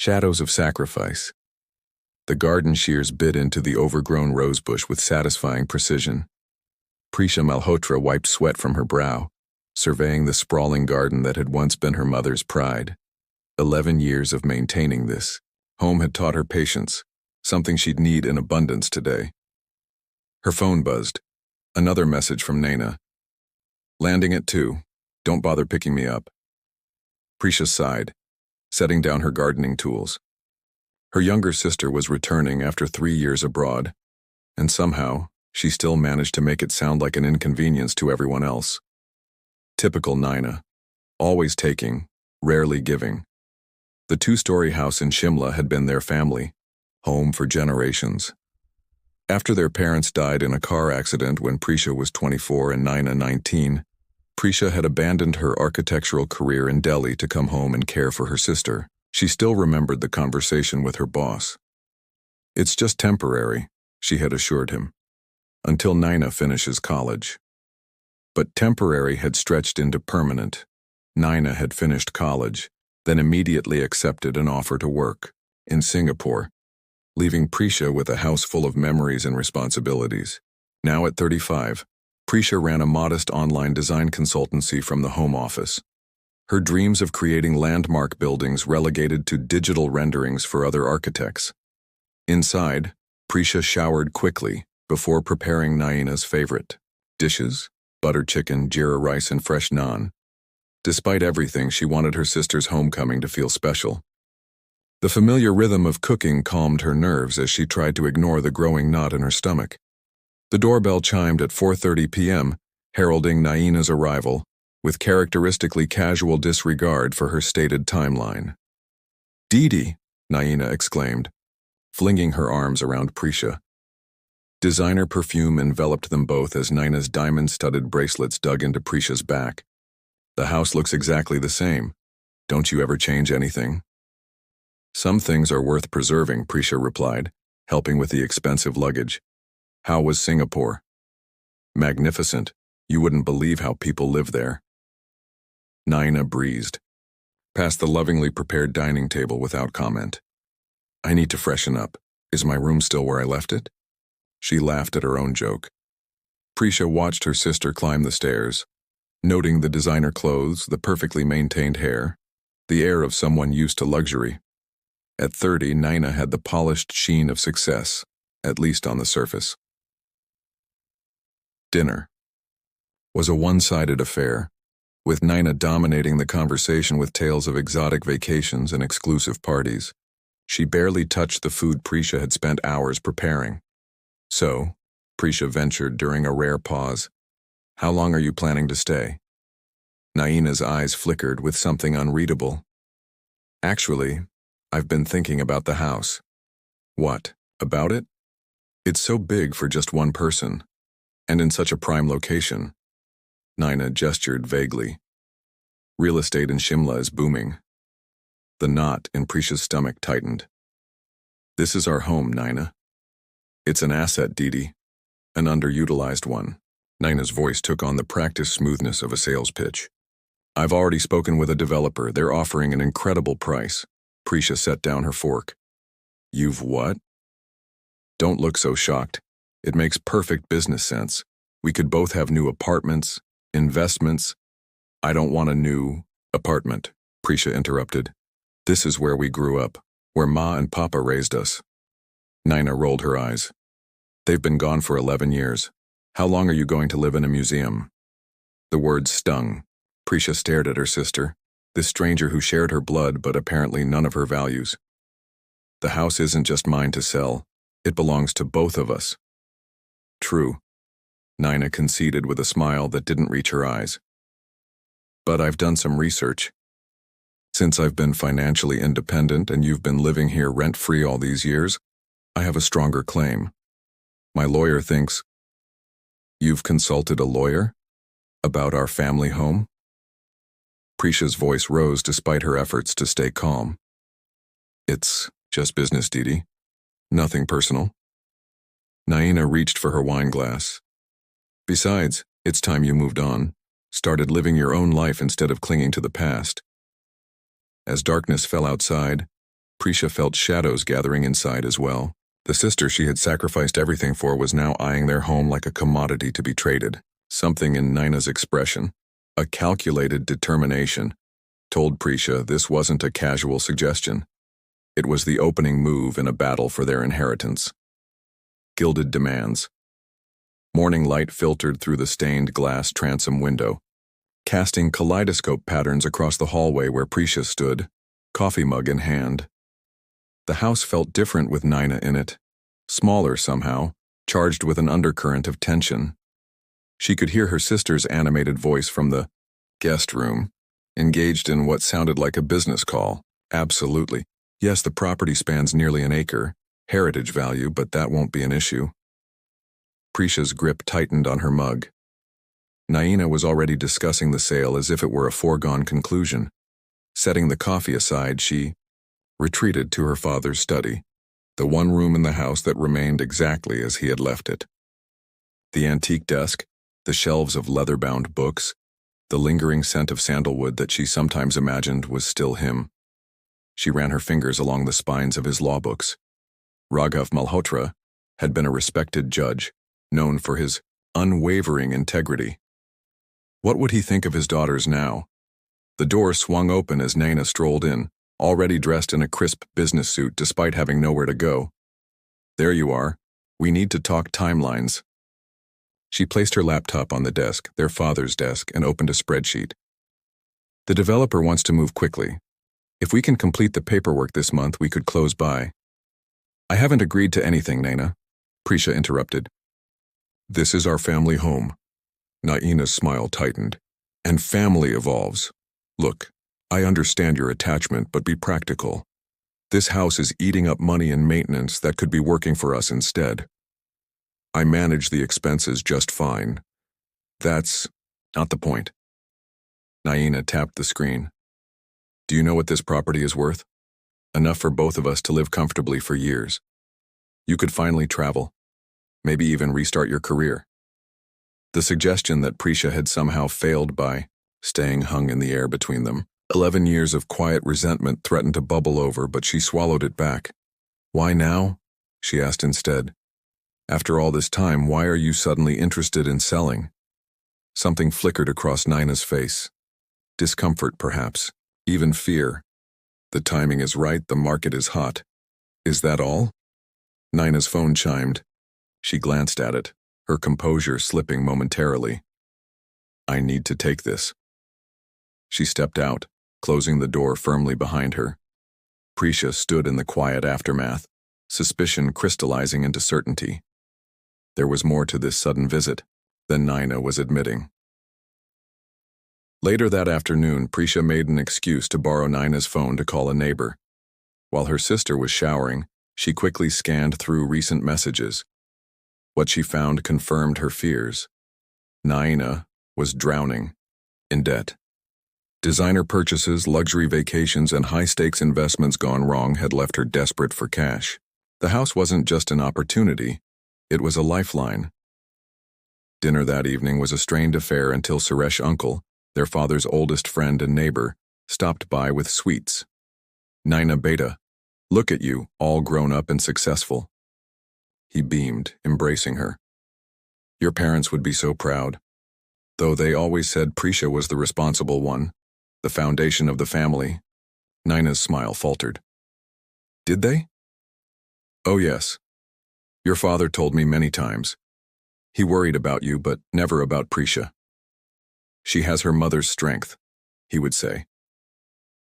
Shadows of sacrifice. The garden shears bit into the overgrown rosebush with satisfying precision. Prisha Malhotra wiped sweat from her brow, surveying the sprawling garden that had once been her mother's pride. 11 years of maintaining this home had taught her patience, something she'd need in abundance today. Her phone buzzed. Another message from Naina. Landing at 2. Don't bother picking me up. Prisha sighed, setting down her gardening tools. Her younger sister was returning after 3 years abroad, and somehow she still managed to make it sound like an inconvenience to everyone else. Typical Naina. Always taking, rarely giving. The 2-story house in Shimla had been their family, home for generations. After their parents died in a car accident when Prisha was 24 and Naina 19, Prisha had abandoned her architectural career in Delhi to come home and care for her sister. She still remembered the conversation with her boss. It's just temporary, she had assured him, until Naina finishes college. But temporary had stretched into permanent. Naina had finished college, then immediately accepted an offer to work in Singapore, leaving Prisha with a house full of memories and responsibilities. Now at 35, Prisha ran a modest online design consultancy from the home office. Her dreams of creating landmark buildings relegated to digital renderings for other architects. Inside, Prisha showered quickly before preparing Naina's favorite dishes, butter chicken, jeera rice, and fresh naan. Despite everything, she wanted her sister's homecoming to feel special. The familiar rhythm of cooking calmed her nerves as she tried to ignore the growing knot in her stomach. The doorbell chimed at 4:30 p.m., heralding Naina's arrival, with characteristically casual disregard for her stated timeline. "Didi," Naina exclaimed, flinging her arms around Prisha. Designer perfume enveloped them both as Naina's diamond-studded bracelets dug into Prisha's back. "The house looks exactly the same. Don't you ever change anything?" "Some things are worth preserving," Prisha replied, helping with the expensive luggage. "How was Singapore?" "Magnificent. You wouldn't believe how people live there." Naina breezed past the lovingly prepared dining table without comment. "I need to freshen up. Is my room still where I left it?" She laughed at her own joke. Prisha watched her sister climb the stairs, noting the designer clothes, the perfectly maintained hair, the air of someone used to luxury. At 30, Naina had the polished sheen of success, at least on the surface. Dinner was a one-sided affair, with Naina dominating the conversation with tales of exotic vacations and exclusive parties. She barely touched the food Prisha had spent hours preparing. "So," Prisha ventured during a rare pause, "how long are you planning to stay?" Naina's eyes flickered with something unreadable. "Actually, I've been thinking about the house." "What, about it?" "It's so big for just one person, and in such a prime location." Naina gestured vaguely. "Real estate in Shimla is booming." The knot in Prisha's stomach tightened. "This is our home, Naina." "It's an asset, Didi. An underutilized one." Naina's voice took on the practiced smoothness of a sales pitch. "I've already spoken with a developer. They're offering an incredible price." Prisha set down her fork. "You've what?" "Don't look so shocked. It makes perfect business sense. We could both have new apartments, investments." "I don't want a new apartment," Prisha interrupted. "This is where we grew up, where Ma and Papa raised us." Naina rolled her eyes. "They've been gone for 11 years. How long are you going to live in a museum?" The words stung. Prisha stared at her sister, this stranger who shared her blood but apparently none of her values. "The house isn't just mine to sell. It belongs to both of us." "True," Naina conceded with a smile that didn't reach her eyes. "But I've done some research. Since I've been financially independent and you've been living here rent-free all these years, I have a stronger claim. My lawyer thinks—" "You've consulted a lawyer? About our family home?" Prisha's voice rose despite her efforts to stay calm. "It's just business, Didi. Nothing personal." Naina reached for her wine glass. "Besides, it's time you moved on, started living your own life instead of clinging to the past." As darkness fell outside, Prisha felt shadows gathering inside as well. The sister she had sacrificed everything for was now eyeing their home like a commodity to be traded. Something in Nina's expression, a calculated determination, told Prisha this wasn't a casual suggestion. It was the opening move in a battle for their inheritance. Gilded demands. Morning light filtered through the stained glass transom window, casting kaleidoscope patterns across the hallway where Prisha stood, coffee mug in hand. The house felt different with Nina in it, smaller somehow, charged with an undercurrent of tension. She could hear her sister's animated voice from the guest room, engaged in what sounded like a business call. Absolutely. Yes, the property spans nearly an acre, heritage value, but that won't be an issue. Prisha's grip tightened on her mug. Nina was already discussing the sale as if it were a foregone conclusion. Setting the coffee aside, she retreated to her father's study, the one room in the house that remained exactly as he had left it. The antique desk, the shelves of leather-bound books, the lingering scent of sandalwood that she sometimes imagined was still him. She ran her fingers along the spines of his law books. Raghav Malhotra had been a respected judge, known for his unwavering integrity. What would he think of his daughters now? The door swung open as Nina strolled in, already dressed in a crisp business suit despite having nowhere to go. There you are. We need to talk timelines. She placed her laptop on the desk, their father's desk, and opened a spreadsheet. The developer wants to move quickly. If we can complete the paperwork this month, we could close by. I haven't agreed to anything, Nina, Prisha interrupted. This is our family home. Naina's smile tightened. And family evolves. Look, I understand your attachment, but be practical. This house is eating up money in maintenance that could be working for us instead. I manage the expenses just fine. That's not the point. Naina tapped the screen. Do you know what this property is worth? Enough for both of us to live comfortably for years. You could finally travel, maybe even restart your career. The suggestion that Prisha had somehow failed by staying hung in the air between them. 11 years of quiet resentment threatened to bubble over, but she swallowed it back. Why now? She asked instead. After all this time, why are you suddenly interested in selling? Something flickered across Nina's face. Discomfort, perhaps. Even fear. The timing is right, the market is hot. Is that all? Nina's phone chimed. She glanced at it, her composure slipping momentarily. I need to take this. She stepped out, closing the door firmly behind her. Prisha stood in the quiet aftermath, suspicion crystallizing into certainty. There was more to this sudden visit than Nina was admitting. Later that afternoon, Prisha made an excuse to borrow Nina's phone to call a neighbor. While her sister was showering, she quickly scanned through recent messages. What she found confirmed her fears. Nina was drowning in debt. Designer purchases, luxury vacations, and high-stakes investments gone wrong had left her desperate for cash. The house wasn't just an opportunity, it was a lifeline. Dinner that evening was a strained affair until Suresh's uncle, their father's oldest friend and neighbor, stopped by with sweets. Nina Beta, look at you, all grown up and successful. He beamed, embracing her. Your parents would be so proud. Though they always said Prisha was the responsible one, the foundation of the family. Nina's smile faltered. Did they? Oh yes. Your father told me many times. He worried about you, but never about Prisha. She has her mother's strength, he would say.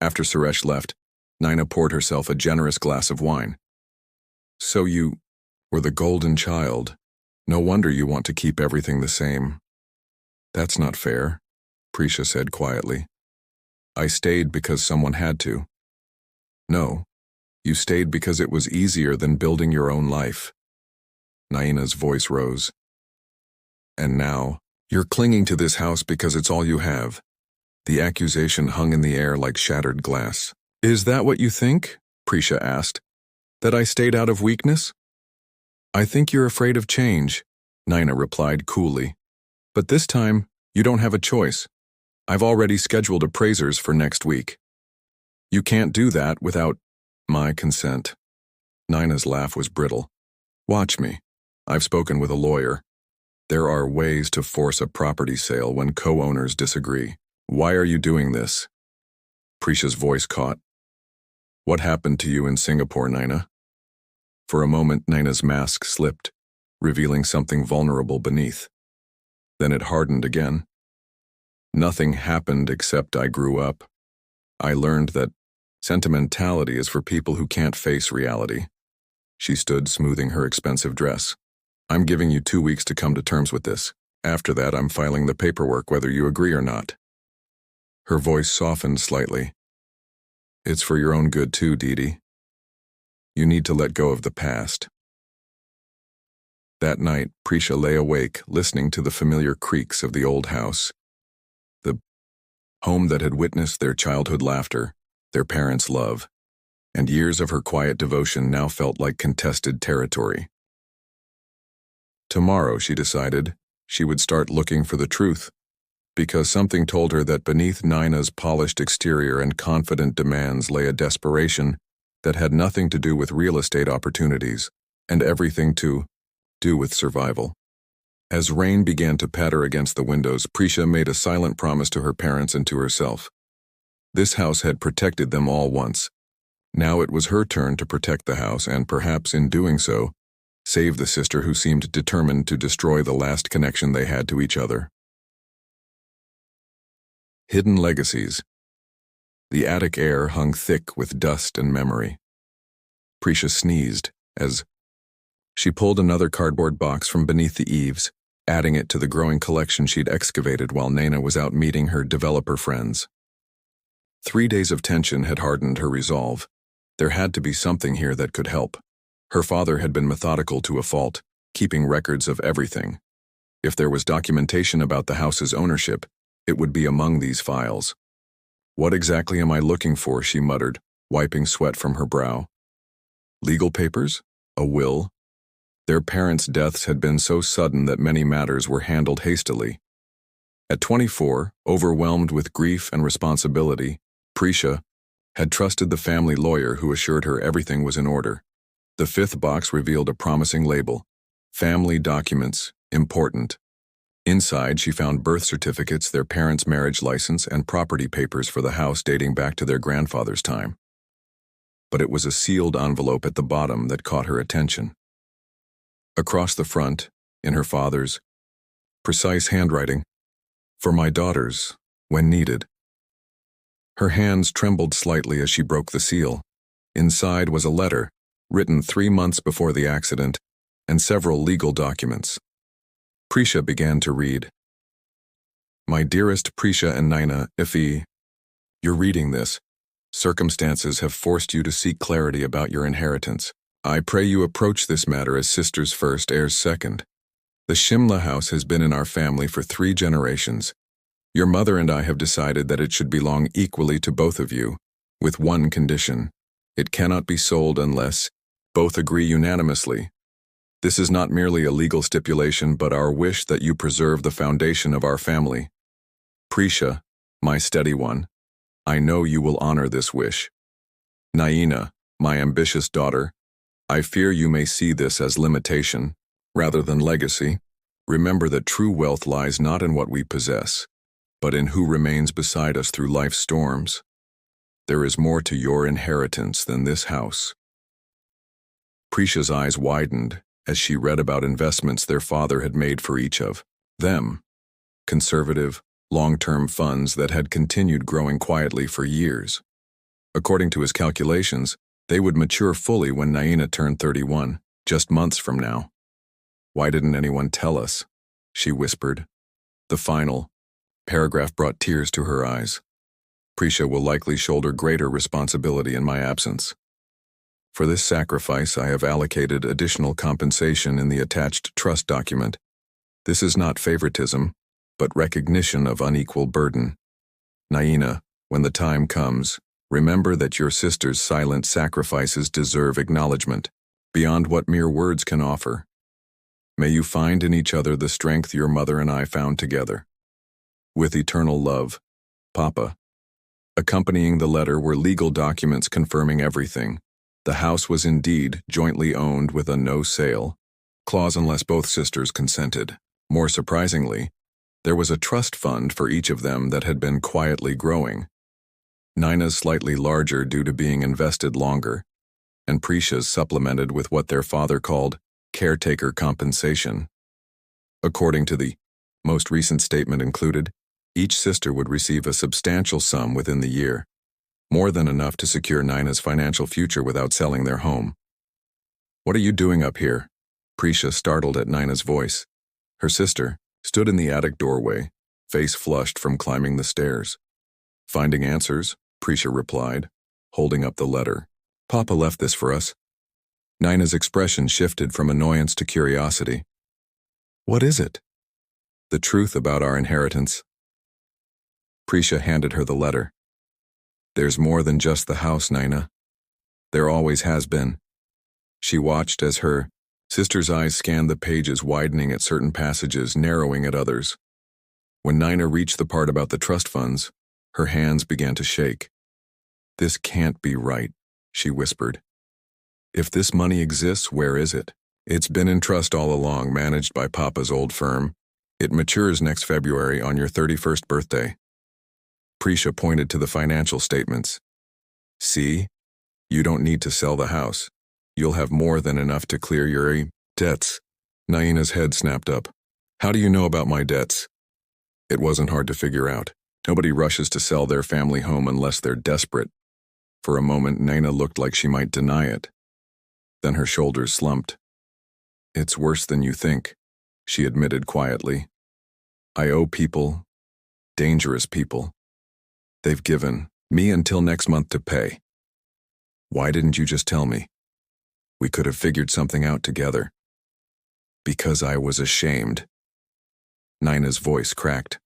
After Suresh left, Nina poured herself a generous glass of wine. So you were the golden child. No wonder you want to keep everything the same. That's not fair, Prisha said quietly. I stayed because someone had to. No, you stayed because it was easier than building your own life. Naina's voice rose. And now, you're clinging to this house because it's all you have. The accusation hung in the air like shattered glass. Is that what you think? Prisha asked. That I stayed out of weakness? I think you're afraid of change, Nina replied coolly. But this time, you don't have a choice. I've already scheduled appraisers for next week. You can't do that without My consent. Nina's laugh was brittle. Watch me. I've spoken with a lawyer. There are ways to force a property sale when co-owners disagree. Why are you doing this? Prisha's voice caught. What happened to you in Singapore, Nina? For a moment, Nina's mask slipped, revealing something vulnerable beneath. Then it hardened again. Nothing happened except I grew up. I learned that sentimentality is for people who can't face reality. She stood, smoothing her expensive dress. I'm giving you 2 weeks to come to terms with this. After that, I'm filing the paperwork whether you agree or not. Her voice softened slightly. It's for your own good too, Dee. You need to let go of the past. That night, Prisha lay awake, listening to the familiar creaks of the old house. The home that had witnessed their childhood laughter, their parents' love, and years of her quiet devotion now felt like contested territory. Tomorrow, she decided, she would start looking for the truth, because something told her that beneath Nina's polished exterior and confident demands lay a desperation that had nothing to do with real estate opportunities and everything to do with survival. As rain began to patter against the windows, Prisha made a silent promise to her parents and to herself. This house had protected them all once. Now it was her turn to protect the house and, perhaps in doing so, save the sister who seemed determined to destroy the last connection they had to each other. Hidden legacies. The attic air hung thick with dust and memory. Prisha sneezed as she pulled another cardboard box from beneath the eaves, adding it to the growing collection she'd excavated while Nina was out meeting her developer friends. 3 days of tension had hardened her resolve. There had to be something here that could help. Her father had been methodical to a fault, keeping records of everything. If there was documentation about the house's ownership, it would be among these files. What exactly am I looking for, she muttered, wiping sweat from her brow. Legal papers? A will? Their parents' deaths had been so sudden that many matters were handled hastily. At 24, overwhelmed with grief and responsibility, Prisha had trusted the family lawyer who assured her everything was in order. The 5th box revealed a promising label. Family documents, important. Inside, she found birth certificates, their parents' marriage license, and property papers for the house dating back to their grandfather's time. But it was a sealed envelope at the bottom that caught her attention. Across the front, in her father's precise handwriting, "For my daughters, when needed." Her hands trembled slightly as she broke the seal. Inside was a letter, written 3 months before the accident, and several legal documents. Prisha began to read. My dearest Prisha and Nina, if you're reading this, circumstances have forced you to seek clarity about your inheritance. I pray you approach this matter as sisters first, heirs second. The Shimla house has been in our family for 3 generations. Your mother and I have decided that it should belong equally to both of you, with one condition. It cannot be sold unless both agree unanimously. This is not merely a legal stipulation, but our wish that you preserve the foundation of our family. Prisha, my steady one, I know you will honor this wish. Naina, my ambitious daughter, I fear you may see this as limitation, rather than legacy. Remember that true wealth lies not in what we possess, but in who remains beside us through life's storms. There is more to your inheritance than this house. Prisha's eyes widened as she read about investments their father had made for each of them. Conservative, long-term funds that had continued growing quietly for years. According to his calculations, they would mature fully when Naina turned 31, just months from now. Why didn't anyone tell us? She whispered. The final paragraph brought tears to her eyes. Prisha will likely shoulder greater responsibility in my absence. For this sacrifice, I have allocated additional compensation in the attached trust document. This is not favoritism, but recognition of unequal burden. Naina, when the time comes, remember that your sister's silent sacrifices deserve acknowledgement, beyond what mere words can offer. May you find in each other the strength your mother and I found together. With eternal love, Papa. Accompanying the letter were legal documents confirming everything. The house was indeed jointly owned with a no-sale clause unless both sisters consented. More surprisingly, there was a trust fund for each of them that had been quietly growing. Nina's slightly larger due to being invested longer, and Prisha's supplemented with what their father called caretaker compensation. According to the most recent statement included, each sister would receive a substantial sum within the year, more than enough to secure Nina's financial future without selling their home. "What are you doing up here?" Prisha startled at Nina's voice. Her sister stood in the attic doorway, face flushed from climbing the stairs. "Finding answers," Prisha replied, holding up the letter. "Papa left this for us." Nina's expression shifted from annoyance to curiosity. "What is it?" "The truth about our inheritance." Prisha handed her the letter. "There's more than just the house, Nina. There always has been." She watched as her sister's eyes scanned the pages, widening at certain passages, narrowing at others. When Nina reached the part about the trust funds, her hands began to shake. "This can't be right," she whispered. "If this money exists, where is it? It's been in trust all along, managed by Papa's old firm. It matures next February on your 31st birthday." Prisha pointed to the financial statements. "See? You don't need to sell the house. You'll have more than enough to clear your debts." Naina's head snapped up. "How do you know about my debts?" It wasn't hard to figure out. Nobody rushes to sell their family home unless they're desperate. For a moment, Naina looked like she might deny it. Then her shoulders slumped. "It's worse than you think," she admitted quietly. "I owe people, dangerous people. They've given me until next month to pay. Why didn't you just tell me? We could have figured something out together." "Because I was ashamed." Nina's voice cracked.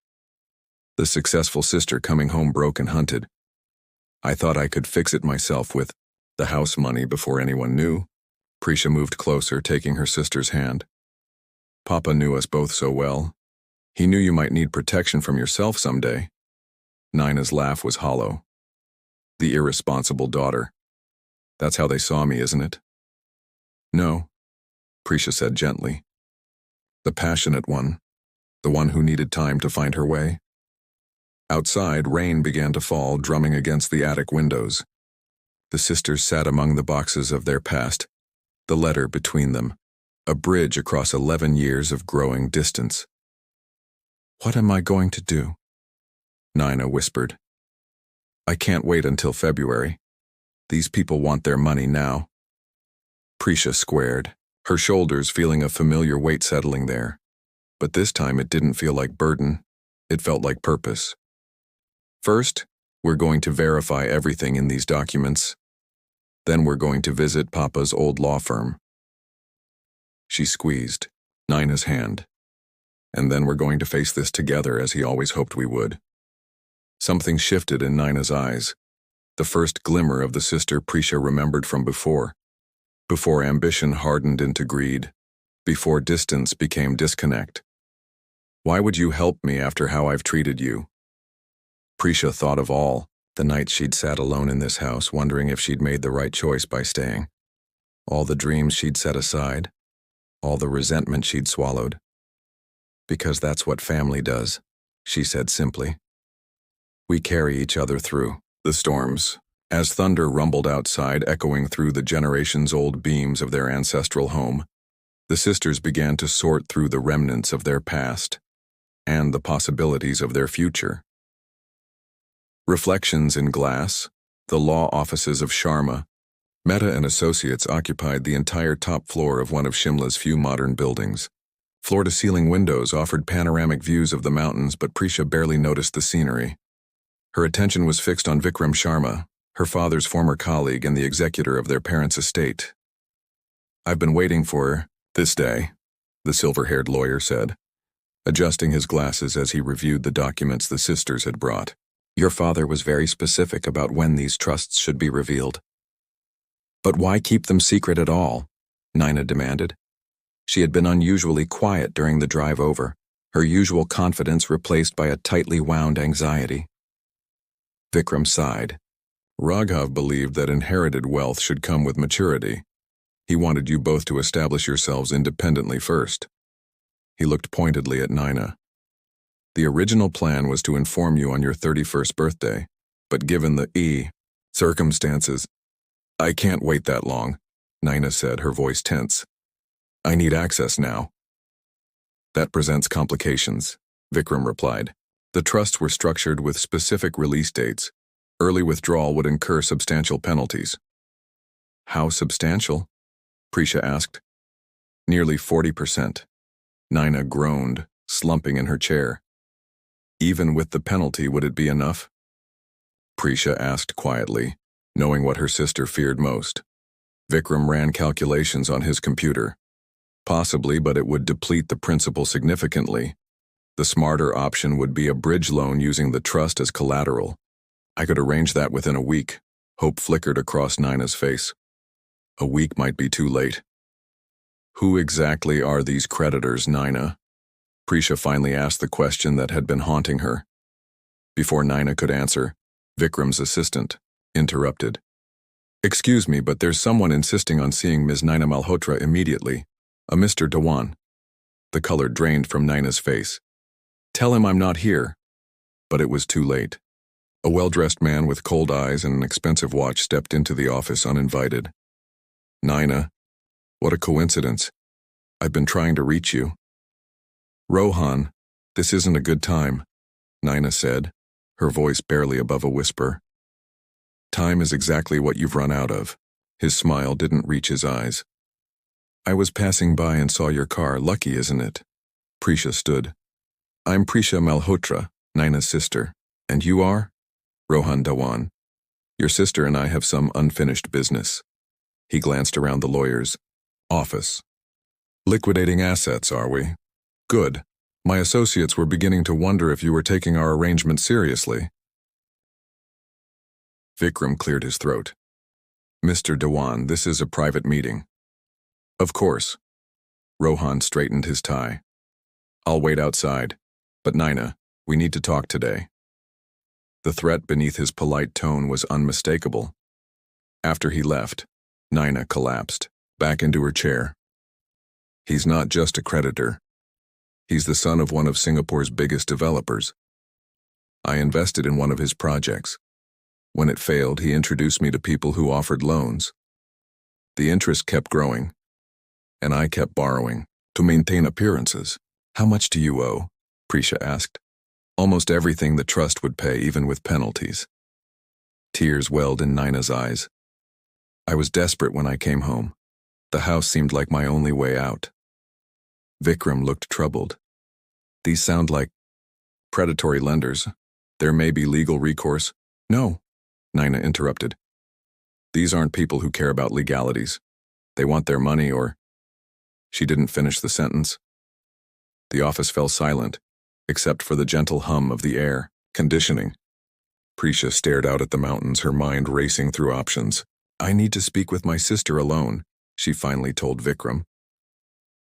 The successful sister coming home broken hunted. "I thought I could fix it myself with the house money before anyone knew." Prisha moved closer, taking her sister's hand. "Papa knew us both so well. He knew you might need protection from yourself someday." Nina's laugh was hollow. "The irresponsible daughter. That's how they saw me, isn't it?" "No," Prisha said gently. "The passionate one. The one who needed time to find her way." Outside, rain began to fall, drumming against the attic windows. The sisters sat among the boxes of their past, the letter between them, a bridge across 11 years of growing distance. "What am I going to do?" Nina whispered. "I can't wait until February. These people want their money now." Prisha squared, her shoulders feeling a familiar weight settling there. But this time it didn't feel like burden, it felt like purpose. "First, we're going to verify everything in these documents. Then we're going to visit Papa's old law firm." She squeezed Nina's hand. "And then we're going to face this together as he always hoped we would." Something shifted in Nina's eyes, the first glimmer of the sister Prisha remembered from before ambition hardened into greed, before distance became disconnect. "Why would you help me after how I've treated you?" Prisha thought of all the nights she'd sat alone in this house, wondering if she'd made the right choice by staying. All the dreams she'd set aside, all the resentment she'd swallowed. "Because that's what family does," she said simply. "We carry each other through the storms." As thunder rumbled outside, echoing through the generations-old beams of their ancestral home, the sisters began to sort through the remnants of their past and the possibilities of their future. Reflections in glass, the law offices of Sharma, Mehta and Associates occupied the entire top floor of one of Shimla's few modern buildings. Floor-to-ceiling windows offered panoramic views of the mountains, but Prisha barely noticed the scenery. Her attention was fixed on Vikram Sharma, her father's former colleague and the executor of their parents' estate. "I've been waiting for this day," the silver-haired lawyer said, adjusting his glasses as he reviewed the documents the sisters had brought. "Your father was very specific about when these trusts should be revealed." "But why keep them secret at all?" Nina demanded. She had been unusually quiet during the drive over, her usual confidence replaced by a tightly wound anxiety. Vikram sighed. Raghav believed that inherited wealth should come with maturity. He wanted you both to establish yourselves independently first. He looked pointedly at Nina. The original plan was to inform you on your 31st birthday, but given the circumstances, I can't wait that long, Nina said, her voice tense. I need access now. That presents complications, Vikram replied. The trusts were structured with specific release dates. Early withdrawal would incur substantial penalties. How substantial? Prisha asked. Nearly 40%. Nina groaned, slumping in her chair. Even with the penalty, would it be enough? Prisha asked quietly, knowing what her sister feared most. Vikram ran calculations on his computer. Possibly, but it would deplete the principal significantly. The smarter option would be a bridge loan using the trust as collateral. I could arrange that within a week. Hope flickered across Nina's face. A week might be too late. Who exactly are these creditors, Nina? Prisha finally asked the question that had been haunting her. Before Nina could answer, Vikram's assistant interrupted. Excuse me, but there's someone insisting on seeing Ms. Nina Malhotra immediately. A Mr. Dewan. The color drained from Nina's face. Tell him I'm not here. But it was too late. A well-dressed man with cold eyes and an expensive watch stepped into the office uninvited. Nina, what a coincidence. I've been trying to reach you. Rohan, this isn't a good time, Nina said, her voice barely above a whisper. Time is exactly what you've run out of. His smile didn't reach his eyes. I was passing by and saw your car. Lucky, isn't it? Prisha stood. I'm Prisha Malhotra, Nina's sister. And you are? Rohan Dhawan. Your sister and I have some unfinished business. He glanced around the lawyer's office. Liquidating assets, are we? Good. My associates were beginning to wonder if you were taking our arrangement seriously. Vikram cleared his throat. Mr. Dhawan, this is a private meeting. Of course. Rohan straightened his tie. I'll wait outside. But Nina, we need to talk today. The threat beneath his polite tone was unmistakable. After he left, Nina collapsed, back into her chair. He's not just a creditor. He's the son of one of Singapore's biggest developers. I invested in one of his projects. When it failed, he introduced me to people who offered loans. The interest kept growing, and I kept borrowing to maintain appearances. How much do you owe? Prisha asked. Almost everything the trust would pay, even with penalties. Tears welled in Nina's eyes. I was desperate when I came home. The house seemed like my only way out. Vikram looked troubled. These sound like predatory lenders. There may be legal recourse. No, Nina interrupted. These aren't people who care about legalities. They want their money or... She didn't finish the sentence. The office fell silent, except for the gentle hum of the air conditioning. Prisha stared out at the mountains, her mind racing through options. I need to speak with my sister alone, she finally told Vikram.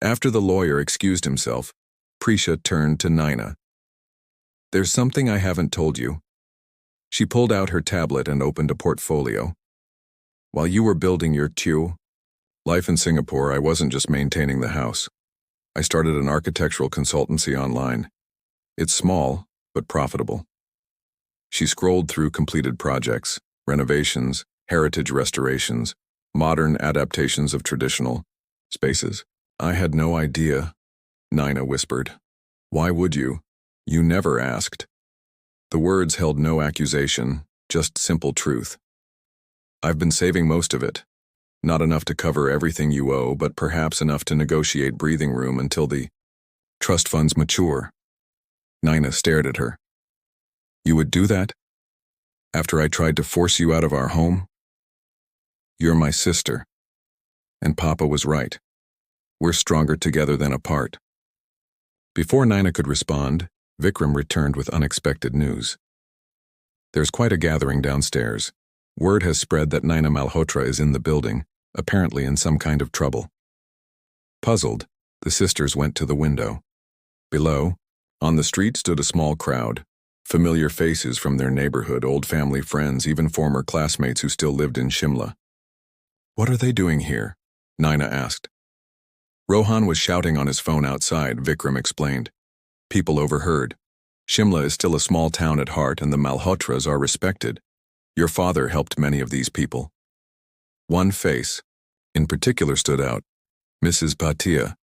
After the lawyer excused himself, Prisha turned to Nina. There's something I haven't told you. She pulled out her tablet and opened a portfolio. While you were building your life in Singapore, I wasn't just maintaining the house. I started an architectural consultancy online. It's small, but profitable. She scrolled through completed projects, renovations, heritage restorations, modern adaptations of traditional spaces. I had no idea, Nina whispered. Why would you? You never asked. The words held no accusation, just simple truth. I've been saving most of it. Not enough to cover everything you owe, but perhaps enough to negotiate breathing room until the trust funds mature. Nina stared at her. You would do that? After I tried to force you out of our home? You're my sister. And Papa was right. We're stronger together than apart. Before Nina could respond, Vikram returned with unexpected news. There's quite a gathering downstairs. Word has spread that Nina Malhotra is in the building, apparently in some kind of trouble. Puzzled, the sisters went to the window. Below, on the street stood a small crowd, Familiar faces from their neighborhood, old family friends, even former classmates who still lived in Shimla. "What are they doing here?" Naina asked. Rohan was shouting on his phone outside, Vikram explained. People overheard. "Shimla is still a small town at heart, and the Malhotras are respected. Your father helped many of these people." One face, in particular, stood out. Mrs. Bhatia,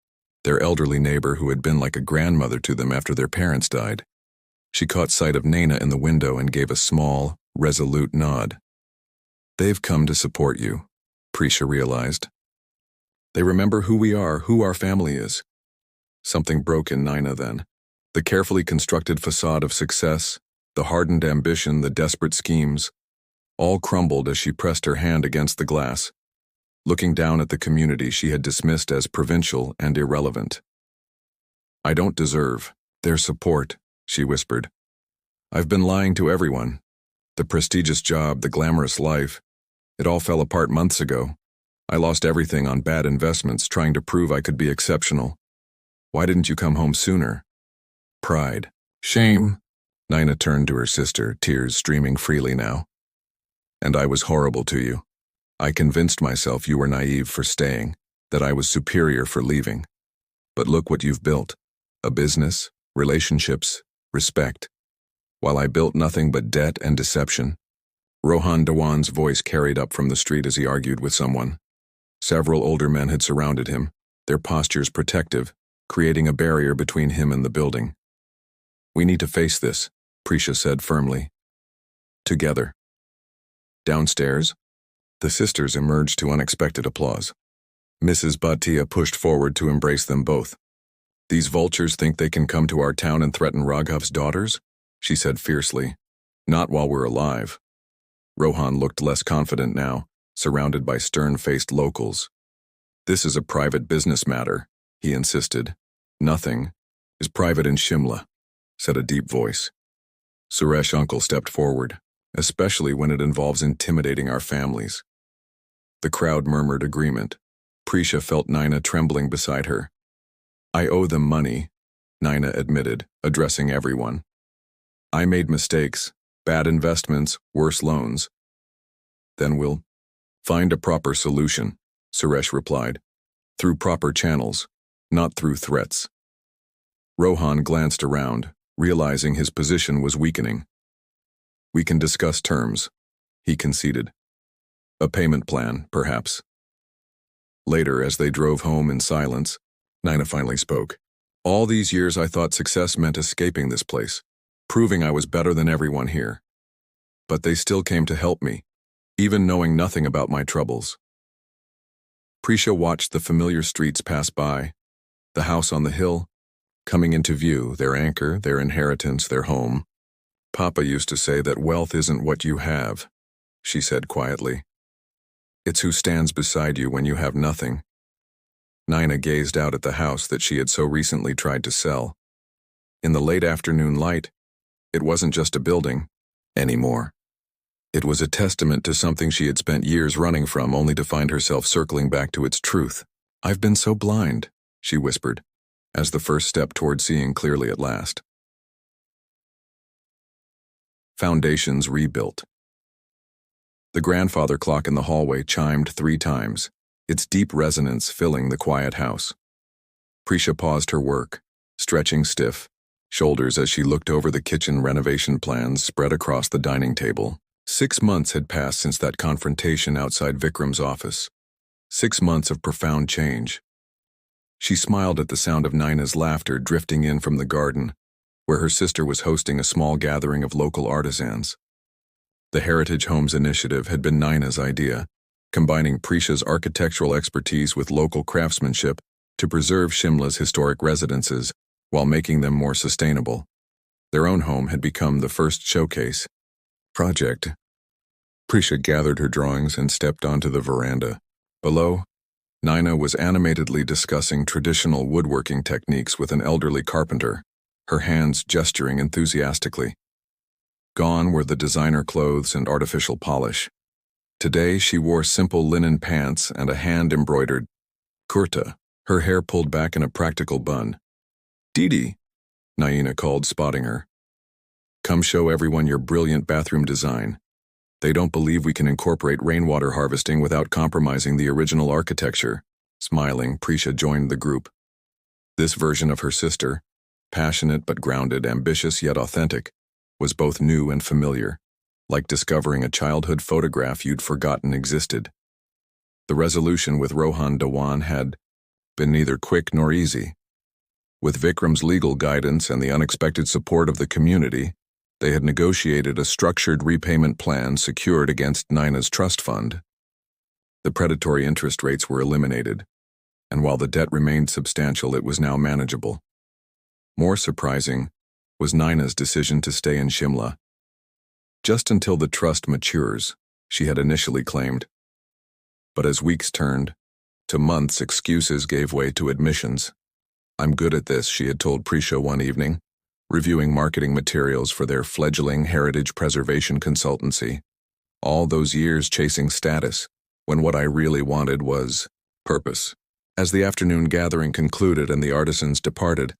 their elderly neighbor who had been like a grandmother to them after their parents died. She caught sight of Naina in the window and gave a small, resolute nod. "They've come to support you," Prisha realized. "They remember who we are, who our family is." Something broke in Naina then. The carefully constructed facade of success, the hardened ambition, the desperate schemes, all crumbled as she pressed her hand against the glass, looking down at the community she had dismissed as provincial and irrelevant. "I don't deserve their support," she whispered. "I've been lying to everyone. The prestigious job, the glamorous life, it all fell apart months ago. I lost everything on bad investments trying to prove I could be exceptional. Why didn't you come home sooner?" Pride. Shame. Naina turned to her sister, tears streaming freely now. "And I was horrible to you. I convinced myself you were naive for staying, that I was superior for leaving. But look what you've built. A business, relationships, respect. While I built nothing but debt and deception." Rohan Dhawan's voice carried up from the street as he argued with someone. Several older men had surrounded him, their postures protective, creating a barrier between him and the building. "We need to face this," Prisha said firmly. "Together." Downstairs, the sisters emerged to unexpected applause. Mrs. Bhatia pushed forward to embrace them both. "These vultures think they can come to our town and threaten Raghav's daughters?" she said fiercely. "Not while we're alive." Rohan looked less confident now, surrounded by stern-faced locals. "This is a private business matter," he insisted. "Nothing is private in Shimla," said a deep voice. Suresh uncle stepped forward, "Especially when it involves intimidating our families." The crowd murmured agreement. Prisha felt Naina trembling beside her. "I owe them money," Naina admitted, addressing everyone. "I made mistakes, bad investments, worse loans." "Then we'll find a proper solution," Suresh replied. "Through proper channels, not through threats." Rohan glanced around, realizing his position was weakening. "We can discuss terms," he conceded. "A payment plan, perhaps." Later, as they drove home in silence, Naina finally spoke. "All these years I thought success meant escaping this place, proving I was better than everyone here. But they still came to help me, even knowing nothing about my troubles." Prisha watched the familiar streets pass by, the house on the hill, coming into view, their anchor, their inheritance, their home. "Papa used to say that wealth isn't what you have," she said quietly. "It's who stands beside you when you have nothing." Naina gazed out at the house that she had so recently tried to sell. In the late afternoon light, it wasn't just a building anymore. It was a testament to something she had spent years running from, only to find herself circling back to its truth. "I've been so blind," she whispered, as the first step toward seeing clearly at last. Foundations rebuilt. The grandfather clock in the hallway chimed 3 times, its deep resonance filling the quiet house. Prisha paused her work, stretching stiff shoulders as she looked over the kitchen renovation plans spread across the dining table. 6 months had passed since that confrontation outside Vikram's office. 6 months of profound change. She smiled at the sound of Naina's laughter drifting in from the garden, where her sister was hosting a small gathering of local artisans. The Heritage Homes Initiative had been Naina's idea, combining Prisha's architectural expertise with local craftsmanship to preserve Shimla's historic residences while making them more sustainable. Their own home had become the first showcase project. Prisha gathered her drawings and stepped onto the veranda. Below, Naina was animatedly discussing traditional woodworking techniques with an elderly carpenter, her hands gesturing enthusiastically. Gone were the designer clothes and artificial polish. Today she wore simple linen pants and a hand-embroidered kurta, her hair pulled back in a practical bun. "Didi," Naina called, spotting her. Come show everyone your brilliant bathroom design. They don't believe we can incorporate rainwater harvesting without compromising the original architecture. Smiling, Prisha joined the group. This version of her sister, passionate but grounded, ambitious yet authentic, was both new and familiar, like discovering a childhood photograph you'd forgotten existed. The resolution with Rohan Dhawan had been neither quick nor easy. With Vikram's legal guidance and the unexpected support of the community, they had negotiated a structured repayment plan secured against Naina's trust fund. The predatory interest rates were eliminated, and while the debt remained substantial, it was now manageable. More surprising was Naina's decision to stay in Shimla. Just until the trust matures, she had initially claimed. But as weeks turned to months, excuses gave way to admissions. I'm good at this, she had told Prisha one evening, reviewing marketing materials for their fledgling heritage preservation consultancy. All those years chasing status, when what I really wanted was purpose. As the afternoon gathering concluded and the artisans departed,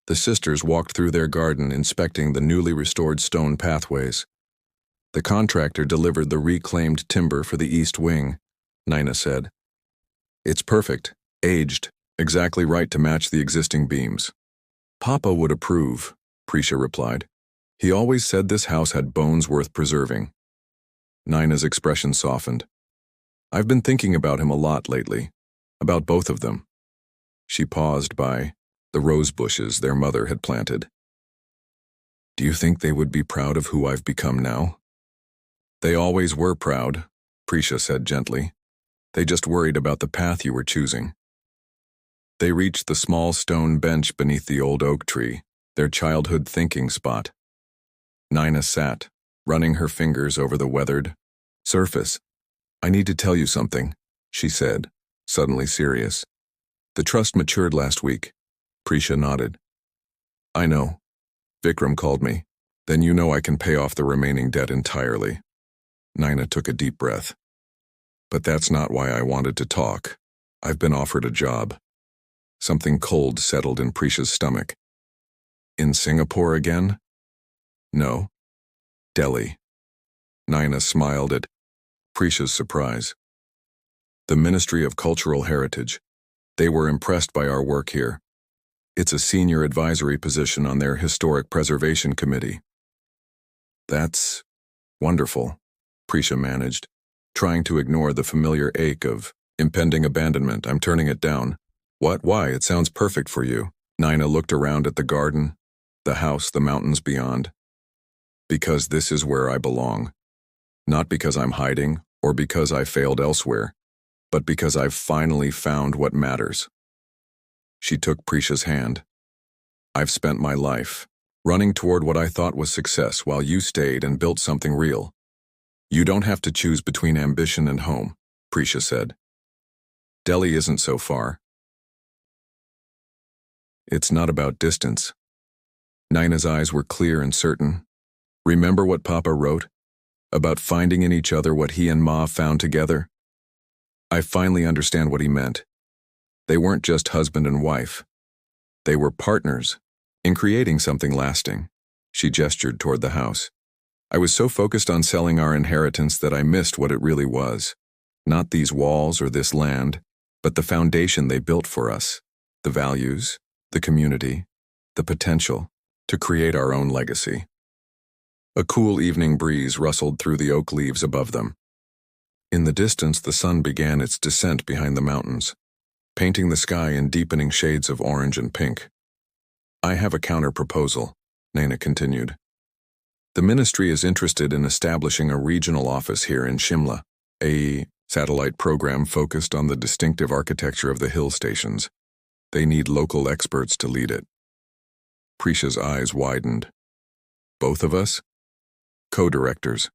the sisters walked through their garden inspecting the newly restored stone pathways. The contractor delivered the reclaimed timber for the east wing, Naina said. It's perfect, aged, exactly right to match the existing beams. Papa would approve, Prisha replied. He always said this house had bones worth preserving. Naina's expression softened. I've been thinking about him a lot lately, about both of them. She paused by the rose bushes their mother had planted. Do you think they would be proud of who I've become now? They always were proud, Prisha said gently. They just worried about the path you were choosing. They reached the small stone bench beneath the old oak tree, their childhood thinking spot. Naina sat, running her fingers over the weathered surface. I need to tell you something, she said, suddenly serious. The trust matured last week. Prisha nodded. I know. Vikram called me. Then you know I can pay off the remaining debt entirely. Naina took a deep breath. But that's not why I wanted to talk. I've been offered a job. Something cold settled in Prisha's stomach. In Singapore again? No. Delhi. Naina smiled at Prisha's surprise. The Ministry of Cultural Heritage. They were impressed by our work here. It's a senior advisory position on their Historic Preservation Committee. That's wonderful, Prisha managed, trying to ignore the familiar ache of impending abandonment. I'm turning it down. What? Why? It sounds perfect for you. Naina looked around at the garden, the house, the mountains beyond. Because this is where I belong. Not because I'm hiding or because I failed elsewhere, but because I've finally found what matters. She took Prisha's hand. I've spent my life running toward what I thought was success while you stayed and built something real. You don't have to choose between ambition and home, Prisha said. Delhi isn't so far. It's not about distance. Naina's eyes were clear and certain. Remember what Papa wrote? About finding in each other what he and Ma found together? I finally understand what he meant. They weren't just husband and wife. They were partners in creating something lasting. She gestured toward the house. I was so focused on selling our inheritance that I missed what it really was. Not these walls or this land, but the foundation they built for us. The values, the community, the potential to create our own legacy. A cool evening breeze rustled through the oak leaves above them. In the distance, the sun began its descent behind the mountains, painting the sky in deepening shades of orange and pink. I have a counter-proposal, Naina continued. The ministry is interested in establishing a regional office here in Shimla, a satellite program focused on the distinctive architecture of the hill stations. They need local experts to lead it. Prisha's eyes widened. Both of us? Co-directors.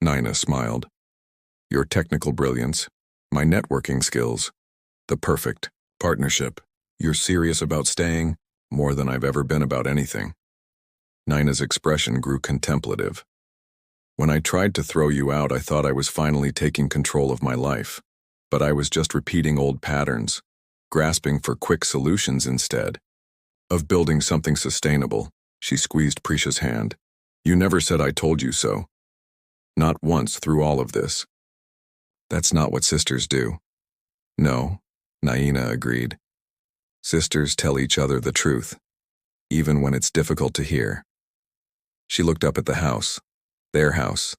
Naina smiled. Your technical brilliance, my networking skills, the perfect partnership. You're serious about staying? More than I've ever been about anything. Naina's expression grew contemplative. When I tried to throw you out, I thought I was finally taking control of my life. But I was just repeating old patterns, grasping for quick solutions instead of building something sustainable. She squeezed Prisha's hand. You never said I told you so. Not once through all of this. That's not what sisters do. No, Naina agreed. Sisters tell each other the truth, even when it's difficult to hear. She looked up at the house, their house,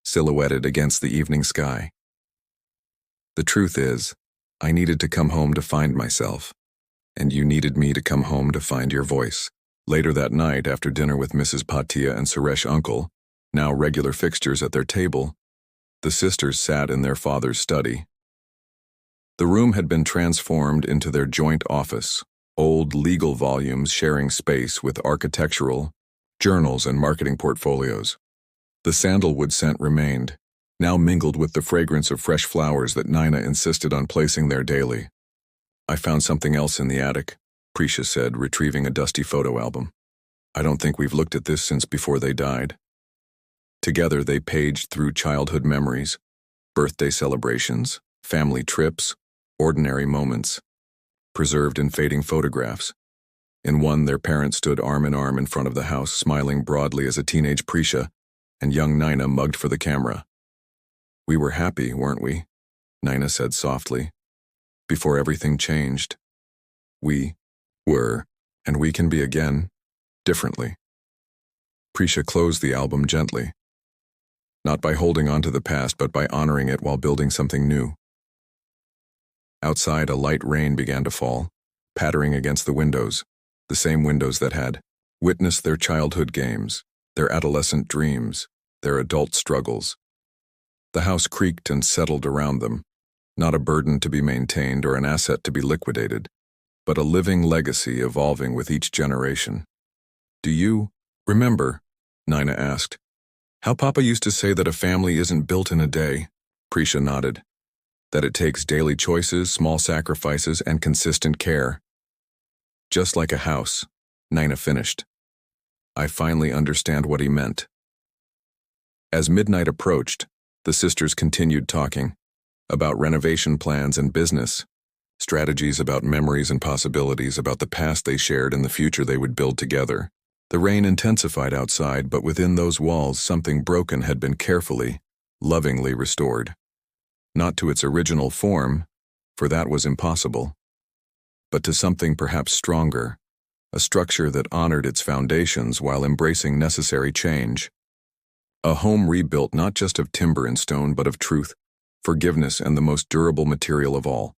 silhouetted against the evening sky. The truth is, I needed to come home to find myself, and you needed me to come home to find your voice. Later that night, after dinner with Mrs. Patia and Suresh uncle, now regular fixtures at their table, the sisters sat in their father's study. The room had been transformed into their joint office, old legal volumes sharing space with architectural, journals, and marketing portfolios. The sandalwood scent remained, now mingled with the fragrance of fresh flowers that Nina insisted on placing there daily. I found something else in the attic, Prisha said, retrieving a dusty photo album. I don't think we've looked at this since before they died. Together they paged through childhood memories, birthday celebrations, family trips, ordinary moments, preserved in fading photographs. In one, their parents stood arm in arm in front of the house, smiling broadly as a teenage Prisha, and young Nina mugged for the camera. We were happy, weren't we? Nina said softly. Before everything changed. We were, and we can be again, differently. Prisha closed the album gently. Not by holding on to the past, but by honoring it while building something new. Outside, a light rain began to fall, pattering against the windows, the same windows that had witnessed their childhood games, their adolescent dreams, their adult struggles. The house creaked and settled around them, not a burden to be maintained or an asset to be liquidated, but a living legacy evolving with each generation. Do you remember, Nina asked, how Papa used to say that a family isn't built in a day? Prisha nodded. That it takes daily choices, small sacrifices, and consistent care. Just like a house, Nina finished. I finally understand what he meant. As midnight approached, the sisters continued talking about renovation plans and business, strategies about memories and possibilities, about the past they shared and the future they would build together. The rain intensified outside, but within those walls something broken had been carefully, lovingly restored. Not to its original form, for that was impossible, but to something perhaps stronger, a structure that honored its foundations while embracing necessary change. A home rebuilt not just of timber and stone, but of truth, forgiveness, and the most durable material of all,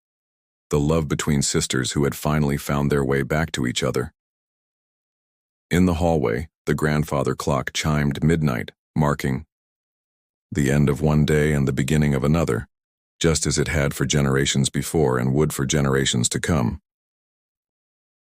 the love between sisters who had finally found their way back to each other. In the hallway, the grandfather clock chimed midnight, marking the end of one day and the beginning of another, just as it had for generations before and would for generations to come.